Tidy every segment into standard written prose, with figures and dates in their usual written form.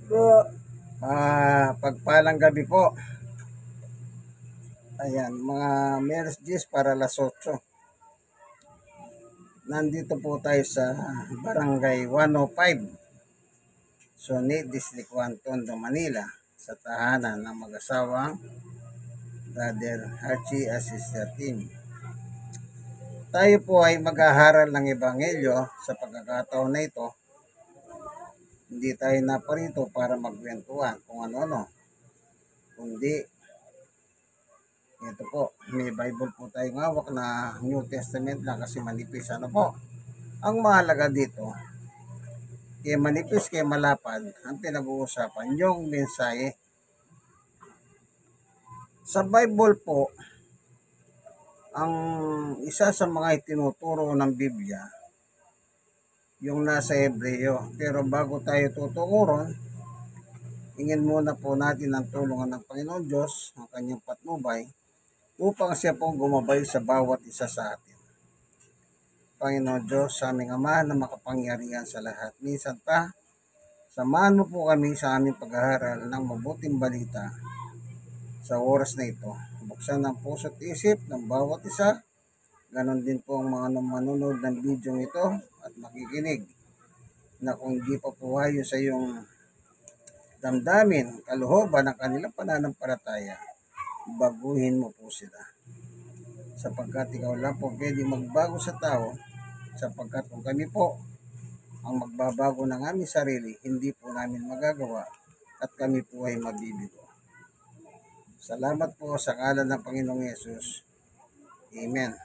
Po. Pagpalang gabi po. Ayan, mga Meres 10 para alas 8. Nandito po tayo sa Barangay 105, Soni, District 1, Tondo, Manila, sa tahanan ng mag-asawang Brother Archie at Sister Kim. Tayo po ay mag-aaral ng Ebanghelyo sa pagkakataon na ito. Hindi tayo naparito para magkwentuhan kung ano-ano, kundi ito po, may Bible po tayong hawak na New Testament lang kasi manipis. Ano po? Ang mahalaga dito, kaya manipis kaya malapad, ang pinag-uusapan yung mensahe. Sa Bible po, ang isa sa mga itinuturo ng Biblia, yung nasa Hebreo. Pero bago tayo tutukuron, hingin muna po natin ang tulungan ng Panginoon Diyos, ang kanyang patnubay, upang siya pong gumabay sa bawat isa sa atin. Panginoon Diyos, sa aming Ama na makapangyarihan sa lahat. Minsan pa, samahan mo po kami sa aming pag-aaral ng mabuting balita sa oras na ito. Buksan ang puso at isip ng bawat isa. Ganon din po ang mga manonood ng video ito at makikinig na kung di pa po ayon sa iyong damdamin, kalooban ng kanilang pananampalataya, baguhin mo po sila. Sapagkat ikaw lang po pwede magbago sa tao, sapagkat kung kami po ang magbabago ng aming sarili, hindi po namin magagawa at kami po ay mabibigo. Salamat po sa ngalan ng Panginoong Yesus. Amen.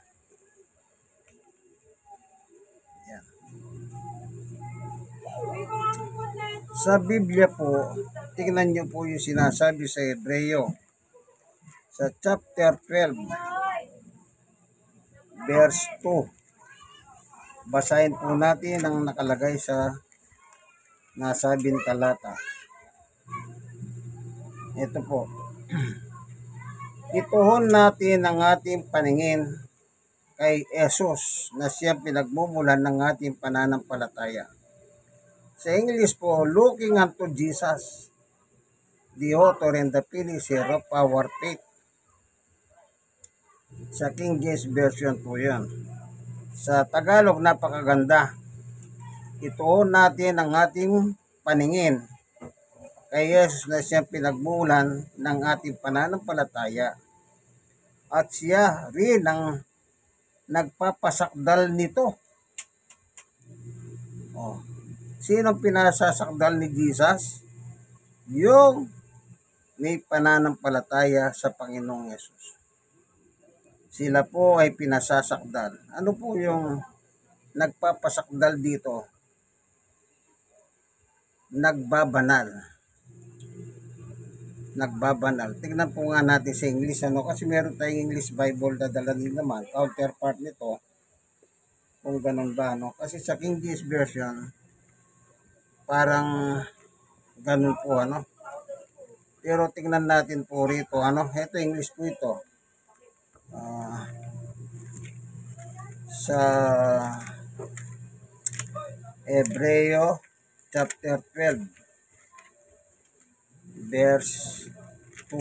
Yan. Sa Biblia po, tingnan niyo po yung sinasabi sa Hebreo sa chapter 12, verse 2. Basahin po natin ang nakalagay sa nasabing talata. Ito po. Ituhon natin ang ating paningin kay Jesus na siyang pinagmumulan ng ating pananampalataya. Sa English po, looking unto Jesus, the author and the finisher of our faith. Sa King James Version po yan. Sa Tagalog, napakaganda. Ituon natin ang ating paningin kay Jesus na siyang pinagmulan ng ating pananampalataya. At siya rin ang nagpapasakdal nito. Sinong pinasasakdal ni Jesus? Yung may pananampalataya sa Panginoong Yesus. Sila po ay pinasasakdal. Ano po yung nagpapasakdal dito? Nagbabanal. Tignan po nga natin sa English, kasi meron tayong English Bible na dala din naman, counterpart nito, kung ganun ba, kasi sa King James Version, parang ganun po, pero tingnan natin po rito, ito English po ito, sa Hebreo chapter 12, verse 2.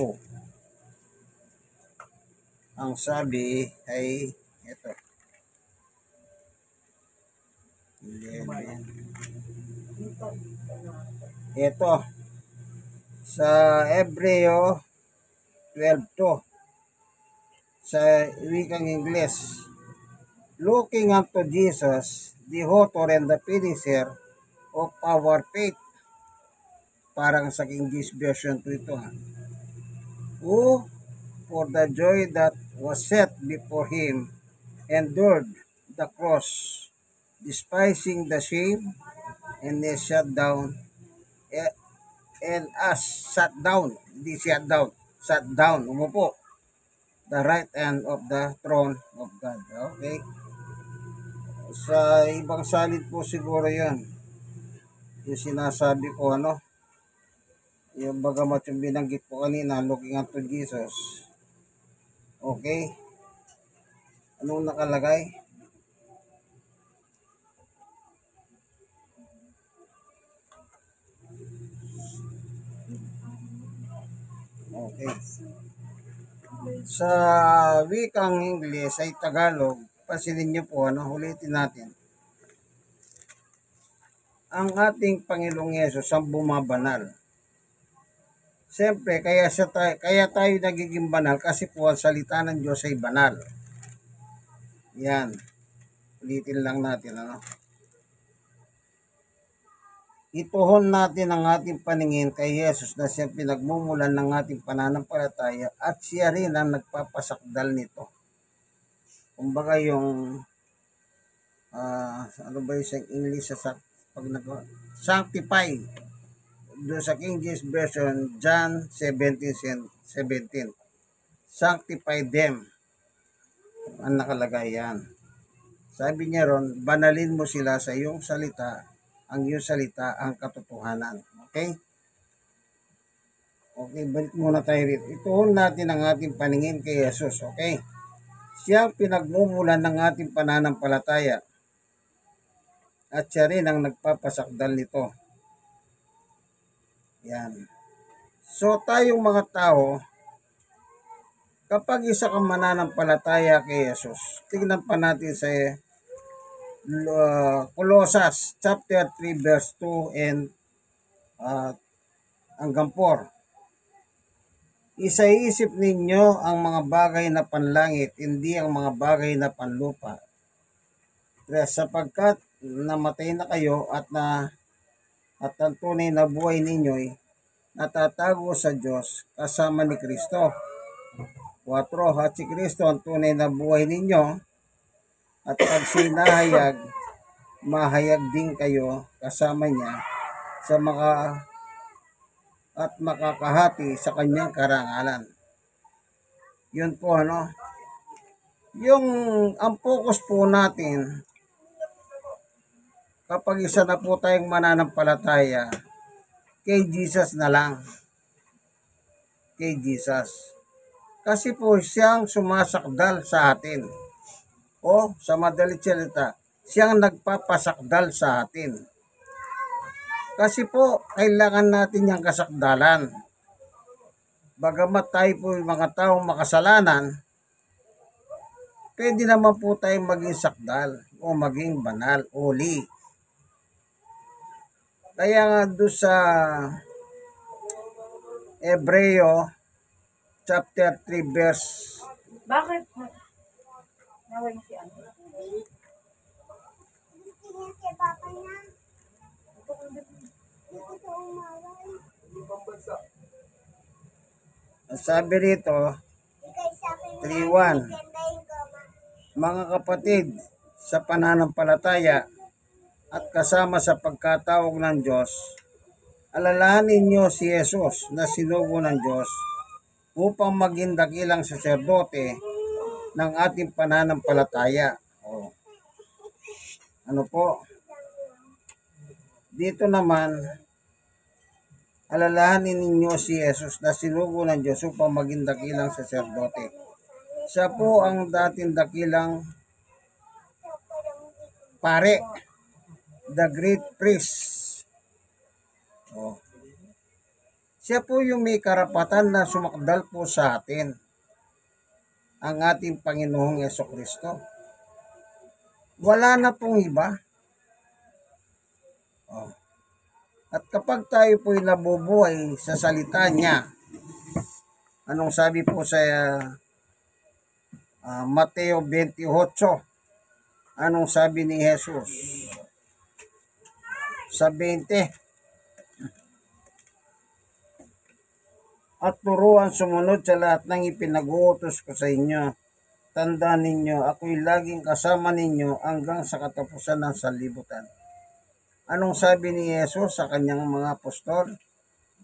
Ang sabi ay ito. 11. Ito. Sa Hebreo 12:2. Sa wikang Ingles, looking unto Jesus, the author and the finisher of our faith. Parang sa King James Version po ito, who for the joy that was set before him endured the cross, despising the shame, and is sat down umupo, the right hand of the throne of God. Okay? Sa ibang salid po siguro yan, yung sinasabi ko, yung bagamat yung binanggit po kanina, looking unto Jesus. Okay? Anong nakalagay? Okay. Sa wikang Ingles ay Tagalog, pansinin niyo po, ulitin natin. Ang ating Panginoong Yesus ang bumabanal. Siyempre, kaya tayo nagiging banal kasi po ang salita ng Diyos ay banal. Yan. Ulitin lang natin, Ituhon natin ang ating paningin kay Jesus na siya pinagmumulan ng ating pananampalataya at siya rin ang nagpapasakdal nito. Kumbaga yung ano ba yung sa English sa pag sanctify. Doon sa King James Version, John 17:17. Sanctify them. Ang nakalagay yan. Sabi niya ron, banalin mo sila sa iyong salita. Ang iyong salita ang katotohanan. Okay? Okay, balik muna tayo rito. Ituon natin ang ating paningin kay Jesus. Okay? Siya ang pinagmumulan ng ating pananampalataya. At siya rin ang nagpapasakdal nito. Yan. So, tayong mga tao, kapag isa kang mananampalataya kay Jesus, tignan pa natin sa Colossus chapter 3 verse 2 and hanggang 4. Isaisip ninyo ang mga bagay na panlangit, hindi ang mga bagay na panlupa. Sapagkat namatay na kayo at ang tunay na buhay ninyo'y natatago sa Diyos kasama ni Kristo. 4. At si Kristo ang tunay na buhay ninyo, at pag sinahayag, mahayag din kayo kasama niya sa at makakahati sa kanyang karangalan. Yun po, yung ang focus po natin, kapag isa na po tayong mananampalataya, kay Jesus na lang. Kay Jesus. Kasi po siyang sumasakdal sa atin. O sa madalit salita, siyang nagpapasakdal sa atin. Kasi po, kailangan natin yung kasakdalan. Bagamat tayo po yung mga taong makasalanan, pwede naman po tayong maging sakdal o maging banal, holy. Kaya nga doon sa Hebreo chapter 3 verse. Bakit? Naway mo si ano? Sabi rito, 3:1. Mga kapatid, sa pananampalataya at kasama sa pagkatawag ng Diyos, alalahanin niyo si Jesus na sinugo ng Diyos upang maging dakilang saserdote ng ating pananampalataya. Ano po? Dito naman, alalahanin ninyo si Jesus na sinugo ng Diyos upang maging dakilang saserdote. Siya po ang dating dakilang pare, the great priest. Siya po yung may karapatan na sumakdal po sa atin, ang ating Panginoong Jesucristo. Wala na pong iba. At kapag tayo po'y nabubuhay sa salita niya, anong sabi po sa Mateo 28, anong sabi ni Jesus? Sa 20, at turuan sumunod sa lahat ng ipinag-uutos ko sa inyo. Tandaan ninyo, ako'y laging kasama ninyo hanggang sa katapusan ng sanlibutan. Anong sabi ni Jesus sa kanyang mga apostol?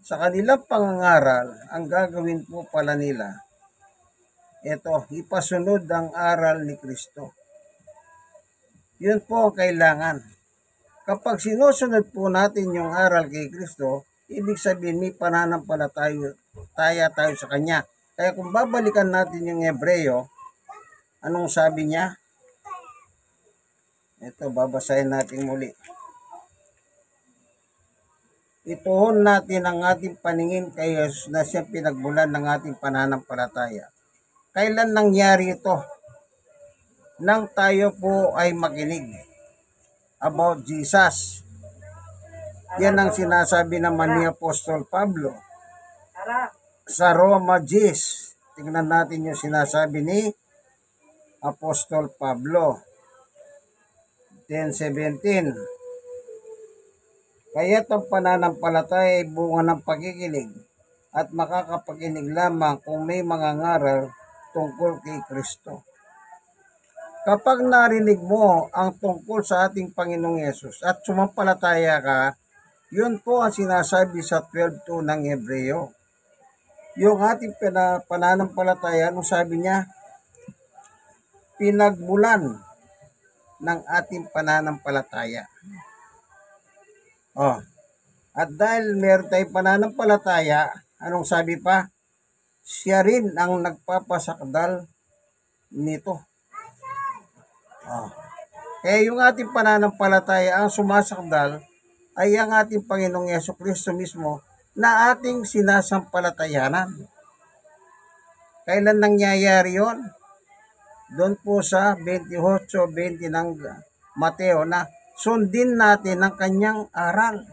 Sa kanilang pangangaral, ang gagawin po pala nila, ito, ipasunod ang aral ni Kristo. Yun po ang kailangan. Kapag sinusunod po natin yung aral kay Kristo, ibig sabihin may pananampalataya tayo sa Kanya. Kaya kung babalikan natin yung Hebreo, anong sabi niya? Ito, babasahin natin muli. ituon natin ang ating paningin kay Jesus na siyang pinagmulan ng ating pananampalataya. Kailan nangyari ito? Nang tayo po ay makinig about Jesus. Yan ang sinasabi naman ni Apostol Pablo Tara. sa Roma 10. Tingnan natin yung sinasabi ni Apostol Pablo. 10:17. Kaya't ang pananampalataya ay bunga ng pakikinig at makakapakinig lamang kung may mga ngaral tungkol kay Kristo. Kapag narinig mo ang tungkol sa ating Panginoong Yesus at sumampalataya ka, yun po ang sinasabi sa 12:2 ng Hebreo. Yung ating pananampalataya, anong sabi niya? Pinagmulan ng ating pananampalataya. At dahil meron tayong pananampalataya, anong sabi pa? Siya rin ang nagpapasakdal nito. Kaya yung ating pananampalataya, ang sumasakdal ay ang ating Panginoong Yesukristo mismo na ating sinasampalatayanan. Kailan nangyayari yon? Doon po sa 28:20 ng Mateo na sundin natin ang kanyang aral.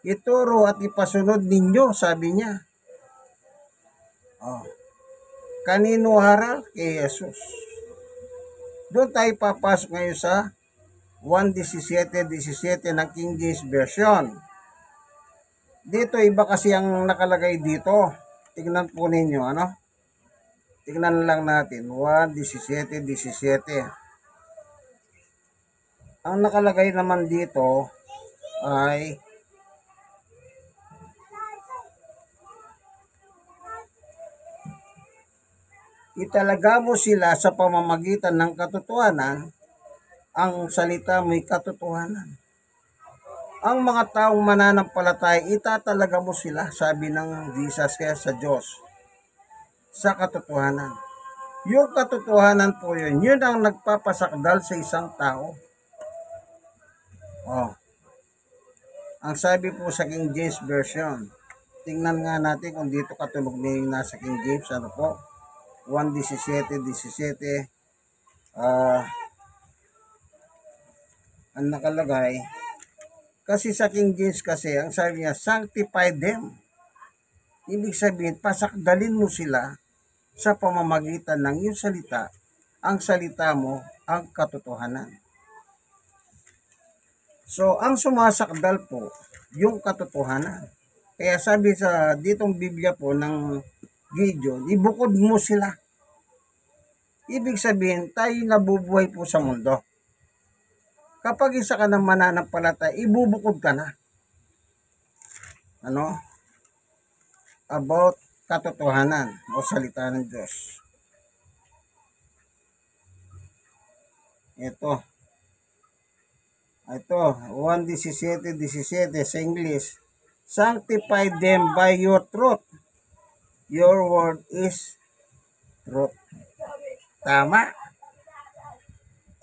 Ituro at ipasunod ninyo, sabi niya. Kanino aral? Kay Jesus. Doon tayo papasok ngayon sa 1:17 ng King James Version. Dito, iba kasi ang nakalagay dito. Tignan po ninyo, Tignan lang natin. 1:17. Ang nakalagay naman dito ay italaga mo sila sa pamamagitan ng katotohanan, ang salita mo'y katotohanan. Ang mga taong mananampalataya, itatalaga mo sila, sabi ng Jesus kaya sa Diyos, sa katotohanan. Yung katotohanan po yun ang nagpapasakdal sa isang tao. Ang sabi po sa King James Version, tingnan nga natin kung dito katunog na yung nasa King James, 1:17. Ang nakalagay, kasi sa King James kasi, ang sabi niya, sanctify them. Ibig sabihin, pasakdalin mo sila sa pamamagitan ng iyong salita. Ang salita mo, ang katotohanan. So, ang sumasakdal po, yung katotohanan. Kaya sabi sa ditong Biblia po ng Gideon, ibukod mo sila. Ibig sabihin, tayo nabubuhay po sa mundo. Kapag isa ka ng mananampalataya, ibubukod ka na. About katotohanan o salita ng Diyos. Ito, 1:17 sa English. Sanctify them by your truth. Your word is truth. Tama.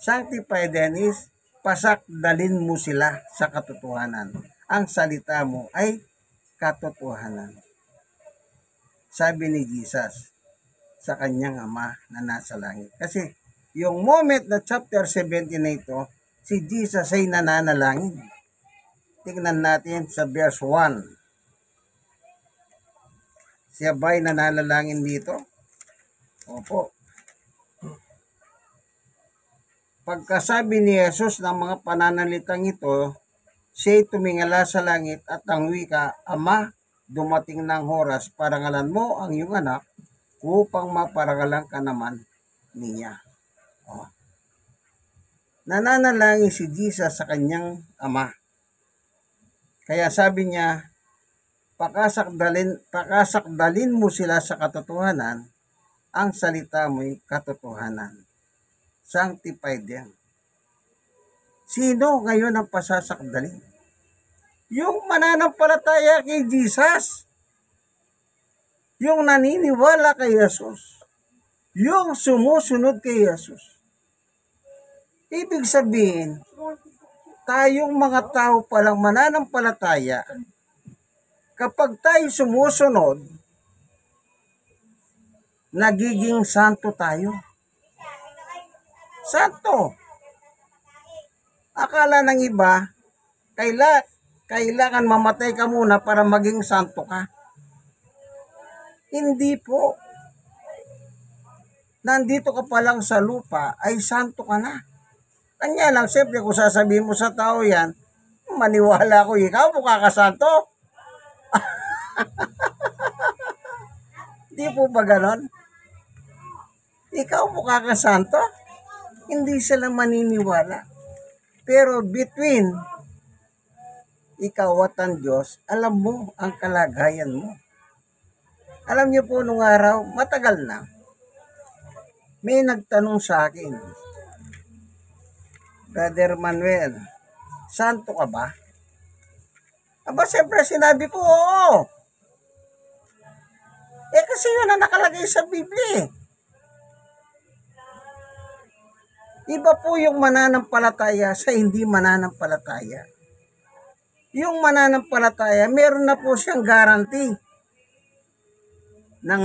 Sanctify them is pasakdalin mo sila sa katotohanan. Ang salita mo ay katotohanan. Sabi ni Jesus sa kanyang Ama na nasa langit. Kasi yung moment na chapter 17 na ito, si Jesus ay nananalangin. Tingnan natin sa verse 1. Siya ba'y nananalangin dito? Opo. Pagkasabi ni Jesus ng mga pananalitang ito, siya'y tumingala sa langit at ang wika, Ama, dumating ng oras, parangalan mo ang iyong anak upang maparangalan ka naman niya. Nananalangin si Jesus sa kanyang Ama. Kaya sabi niya, pakasakdalin mo sila sa katotohanan, ang salita mo'y katotohanan. Sanctify them. Sino ngayon ang pasasakdalin? Yung mananampalataya kay Jesus. Yung naniniwala kay Jesus. Yung sumusunod kay Jesus. Ibig sabihin, tayong mga tao palang mananampalataya, kapag tayo sumusunod, nagiging santo tayo. Santo. Akala ng iba, kailangan mamatay ka muna para maging santo ka. Hindi po. Nandito ka pa lang sa lupa, ay santo ka na. Kanya lang, siyempre kung sasabihin mo sa tao yan, maniwala ko, ikaw mukha ka santo. Di po ba ganon? Ikaw mukha ka santo? Hindi sila maniniwala. Pero between ikaw at ang Diyos, alam mo ang kalagayan mo. Alam niyo po nung araw, matagal na, may nagtanong sa akin, Brother Manuel, santo ka ba? Aba, siyempre sinabi ko, oo. Kasi yun ang nakalagay sa Biblia. Iba po yung mananampalataya sa hindi mananampalataya. Yung mananampalataya, meron na po siyang guarantee ng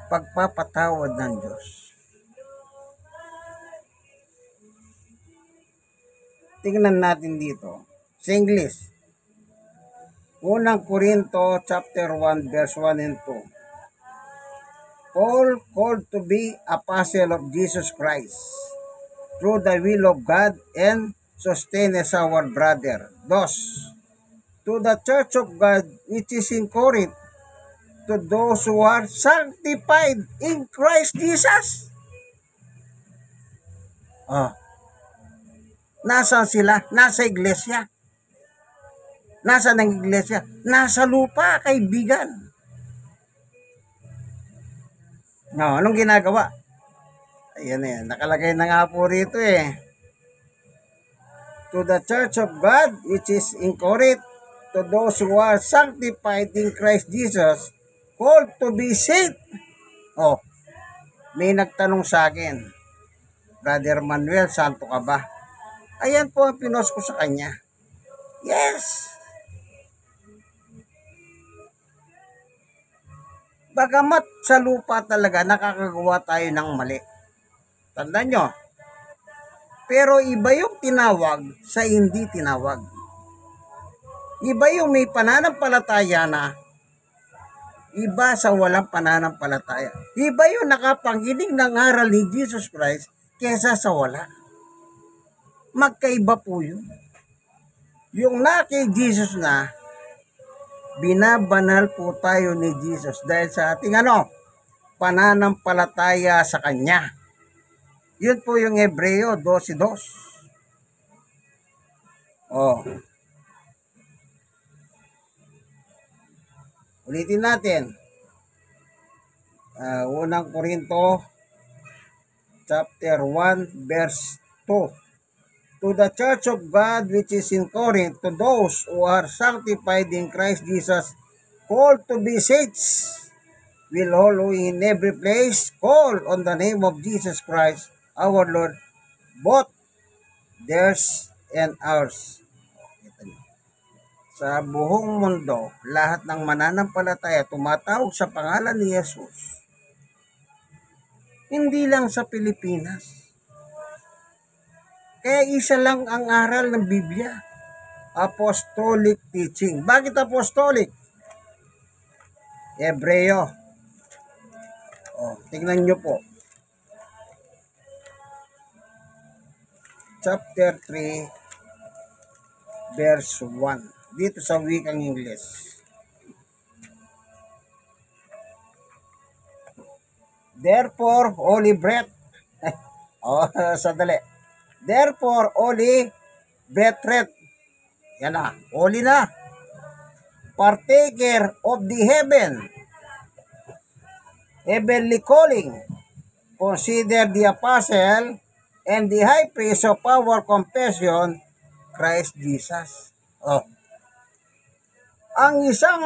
pagpapatawad ng Diyos. Tingnan natin dito. Sa English. Unang Korinto chapter 1 verse 1 and 2. Paul called to be apostle of Jesus Christ through the will of God and sustain as our brother. Dos. To the church of God which is in Corinth, to those who are sanctified in Christ Jesus. Nasaan sila? Nasa iglesia. Nasaan ang iglesia? Nasa lupa, kaibigan. No, anong ginagawa? Ayan eh, nakalagay na nga po rito eh. To the church of God which is in Corinth, to those who are sanctified in Christ Jesus, called to be saved. May nagtanong sa akin, Brother Manuel, santo ka ba? Ayan po ang pinost ko sa kanya. Yes. Bagamat sa lupa talaga nakakagawa tayo ng mali. Tandaan nyo. Pero iba yung tinawag sa hindi tinawag. Iba yung may pananampalataya na, iba sa walang pananampalataya. Iba yung nakapanginig ng aral ni Jesus Christ kesa sa wala. Magkaiba po yun. Yung na kay Jesus na, binabanal po tayo ni Jesus dahil sa ating pananampalataya sa Kanya. Yun po yung Hebreo 12:2. Ulitin natin. Unang Korinto chapter 1 verse 2. To the church of God which is in Corinth, to those who are sanctified in Christ Jesus, called to be saints, will all in every place call on the name of Jesus Christ, our Lord, both theirs and ours. Sa buong mundo, lahat ng mananampalataya tumatawag sa pangalan ni Jesus. Hindi lang sa Pilipinas. Kaya isa lang ang aral ng Biblia. Apostolic teaching. Bakit apostolic? Hebreo. Tingnan nyo po. Chapter 3, verse 1. Dito sa wikang English. Therefore, holy brethren. Sadali. Therefore, holy brethren. Yan na. Holy na. Partaker of the heavenly calling. Consider the apostle and the high priest of our confession, Christ Jesus. Ang isang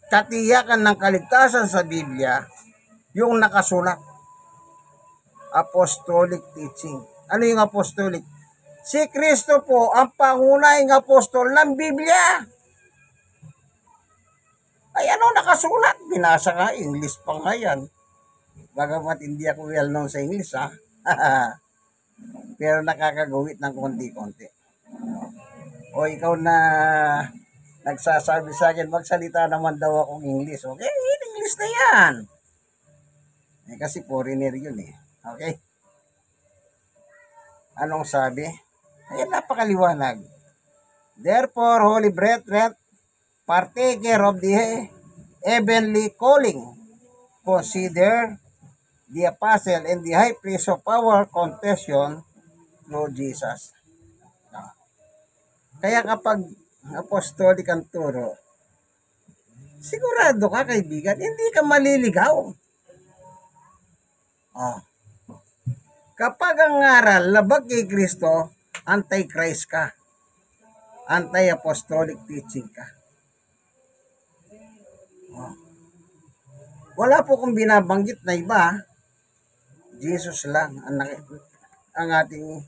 katiyakan ng kaligtasan sa Biblia, yung nakasulat. Apostolic teaching. Ano yung apostolic? Si Kristo po ang pangunahing apostol ng Biblia. Ay ano nakasulat? Binasa ka, English pa nga yan. Bagamat hindi ako well known sa English, ha? Pero nakakagawit ng konti-konti. O ikaw na nagsasabi sa akin, magsalita naman daw akong English. Okay, English na yan. Eh, kasi foreigner yun eh. Okay? Anong sabi? Ayan, napakaliwanag. Therefore, holy brethren, partaker of the heavenly calling, consider the apostle and the high priest of our confession, Lord Jesus. Kaya kapag apostolic ang turo, sigurado ka kaibigan, hindi ka maliligaw. Oh. Kapag ang aral labag kay Kristo, anti-Christ ka. Anti-apostolic teaching ka. Oh. Wala po kong binabanggit na iba. Jesus lang ang ating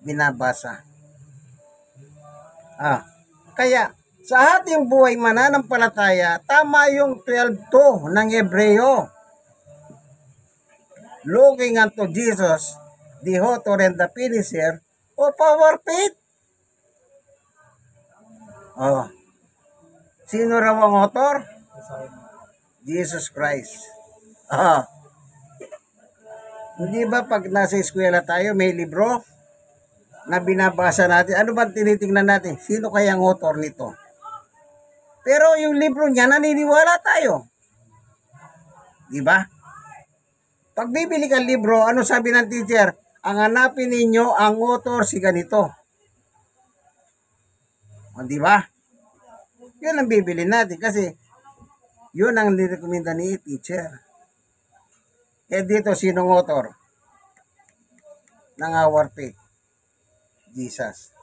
binabasa. Kaya sa ating buhay mananampalataya, tama yung 12:2 ng Hebreo. Looking unto Jesus, the author and the finisher of our faith. Sino raw ang author? Jesus Christ. Hindi ba pag nasa eskwela tayo, may libro na binabasa natin, ano ba tinitingnan natin? Sino kaya ang author nito? Pero yung libro niya, naniniwala tayo. Di ba? Pag bibili kang libro, ano sabi ng teacher? Ang hanapin ninyo, ang author si ganito. O, di ba? Yun ang bibili natin kasi yun ang nirekomenda ni teacher. Eh dito, sinong author ng our faith? Jesus.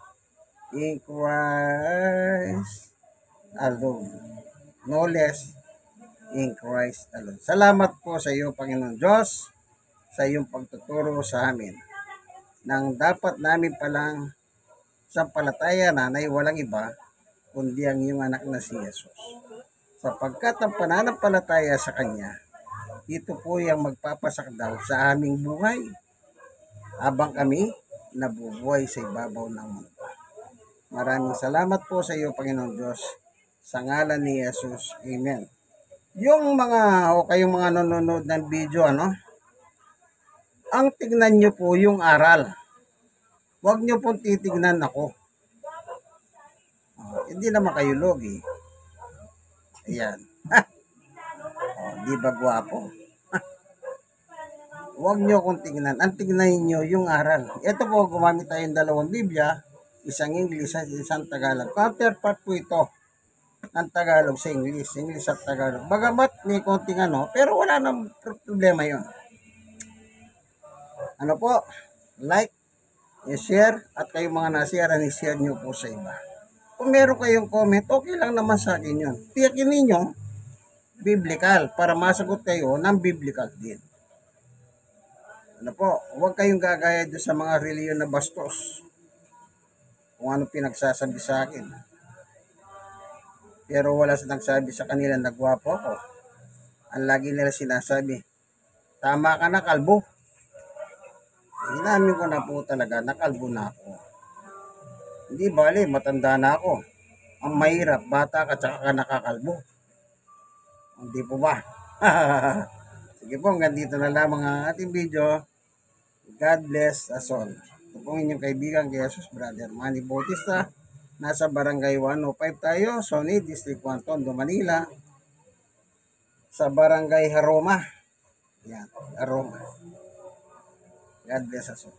In Christ alone. No less in Christ alone. Salamat po sa iyo, Panginoon Diyos, sa iyong pagtuturo sa amin nang dapat namin palang sampalataya na walang iba kundi ang iyong anak na si Jesus. Sapagkat ang pananampalataya sa Kanya, ito po yung magpapasakdaw sa aming buhay habang kami nabubuhay sa ibabaw ng mundo. Maraming salamat po sa iyo, Panginoon Diyos, sa ngalan ni Jesus. Amen. Yung mga o kayong mga nanonood ng video, ang tignan nyo po yung aral. Huwag nyo pong titignan ako. Hindi naman kayo logi. Ayan. Di ba gwapo? Huwag nyo akong tignan. Ang tignan nyo yung aral. Ito po, gumamit tayo ng dalawang Biblia. Isang English at isang Tagalog. Counterpart po ito ng Tagalog sa English. English at Tagalog. Bagamat may konting pero wala nang problema yon. Ano po? Like, i-share, at kayong mga nashare, i-share nyo po sa iba. Kung meron kayong comment, okay lang naman sa akin yun. Tiyakin ninyo, biblical, para masagot kayo ng biblical din. Ano po? Huwag kayong gagaya doon sa mga reliyon na bastos. Kung ano pinagsasabi sa akin. Pero wala sa nagsabi sa kanila na gwapo ako. Ang lagi nila sinasabi, tama ka na, kalbo. Inamin ko na po talaga, nakalbo na ako. Hindi bali, matanda na ako. Ang mahirap, bata ka tsaka ka nakakalbo. Hindi po ba? Sige po, hanggang dito na lamang ang ating video. God bless us all. Ito pong inyong kaibigan kay Jesus, Brother Manny Bautista. Nasa Barangay 105 tayo, Sony, District 1, Tondo, Manila. Sa Barangay Haroma. Yan, Haroma. God bless us all.